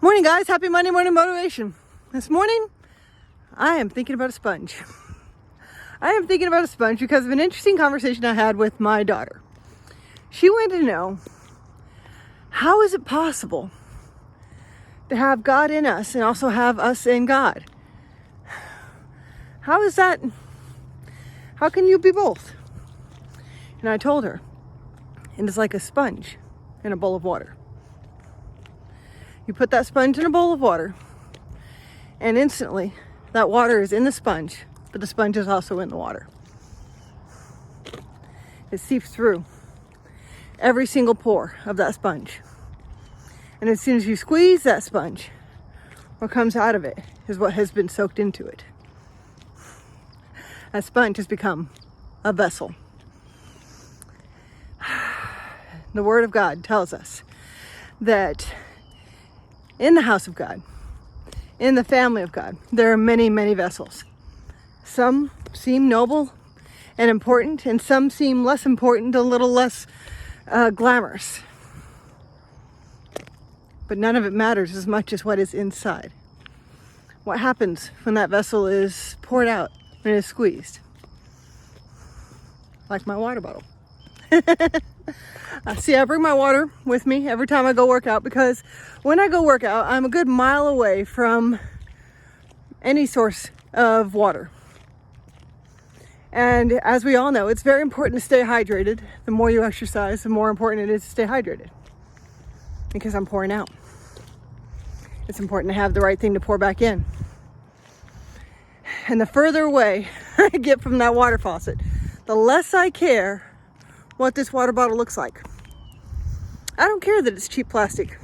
Morning, guys. Happy Monday morning motivation. This morning, I am thinking about a sponge. I am thinking about a sponge because of an interesting conversation I had with my daughter. She wanted to know, how is it possible to have God in us and also have us in God? How is that? How can you be both? And I told her, it is like a sponge in a bowl of water. You put that sponge in a bowl of water, and instantly that water is in the sponge, but the sponge is also in the water. It seeps through every single pore of that sponge. And as soon as you squeeze that sponge, what comes out of it is what has been soaked into it. That sponge has become a vessel. The Word of God tells us that in the house of God, in the family of God, there are many, many vessels. Some seem noble and important, and some seem less important, a little less glamorous. But none of it matters as much as what is inside. What happens when that vessel is poured out and is squeezed? Like my water bottle. See, I bring my water with me every time I go work out, because when I go work out, I'm a good mile away from any source of water. And as we all know, it's very important to stay hydrated. The more you exercise, the more important it is to stay hydrated, because I'm pouring out. It's important to have the right thing to pour back in. And the further away I get from that water faucet, the less I care what this water bottle looks like. I don't care that it's cheap plastic.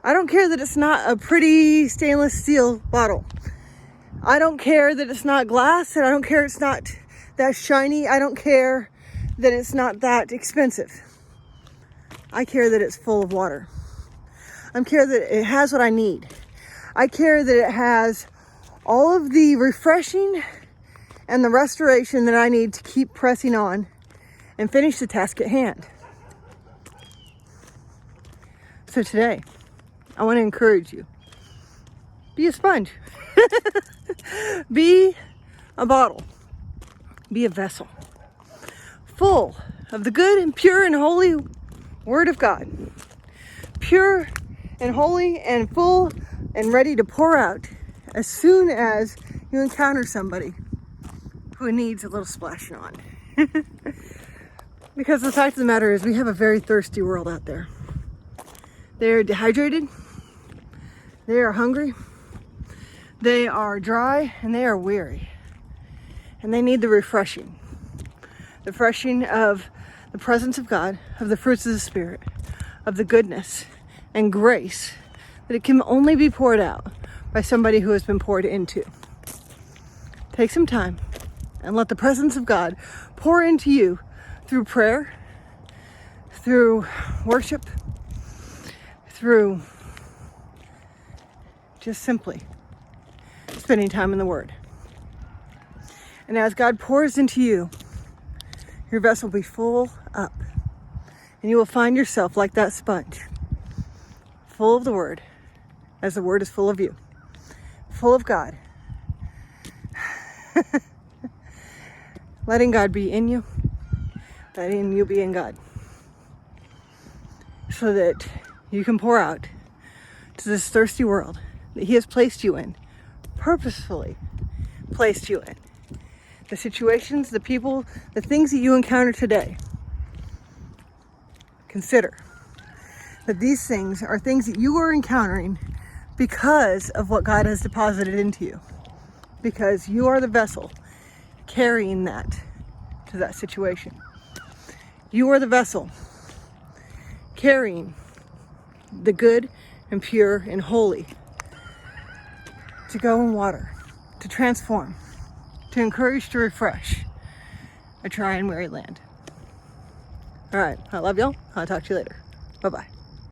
I don't care that it's not a pretty stainless steel bottle. I don't care that it's not glass, and I don't care it's not that shiny. I don't care that it's not that expensive. I care that it's full of water. I care that it has what I need. I care that it has all of the refreshing and the restoration that I need to keep pressing on and finish the task at hand. So today, I want to encourage you. Be a sponge. Be a bottle. Be a vessel. Full of the good and pure and holy Word of God. Pure and holy and full and ready to pour out as soon as you encounter somebody who needs a little splashing on. Because the fact of the matter is, we have a very thirsty world out there. They are dehydrated, they are hungry, they are dry, and they are weary. And they need the refreshing of the presence of God, of the fruits of the Spirit, of the goodness and grace that it can only be poured out by somebody who has been poured into. Take some time and let the presence of God pour into you through prayer, through worship, through just simply spending time in the Word. And as God pours into you, your vessel will be full up. And you will find yourself like that sponge, full of the Word, as the Word is full of you, full of God. Letting God be in you, letting you be in God, so that you can pour out to this thirsty world that He has placed you in, purposefully placed you in. The situations, the people, the things that you encounter today. Consider that these things are things that you are encountering because of what God has deposited into you. Because you are the vessel carrying that to that situation. You are the vessel carrying the good and pure and holy to go in water, to transform, to encourage, to refresh a dry and weary land. All right, I love y'all. I'll talk to you later. Bye-bye.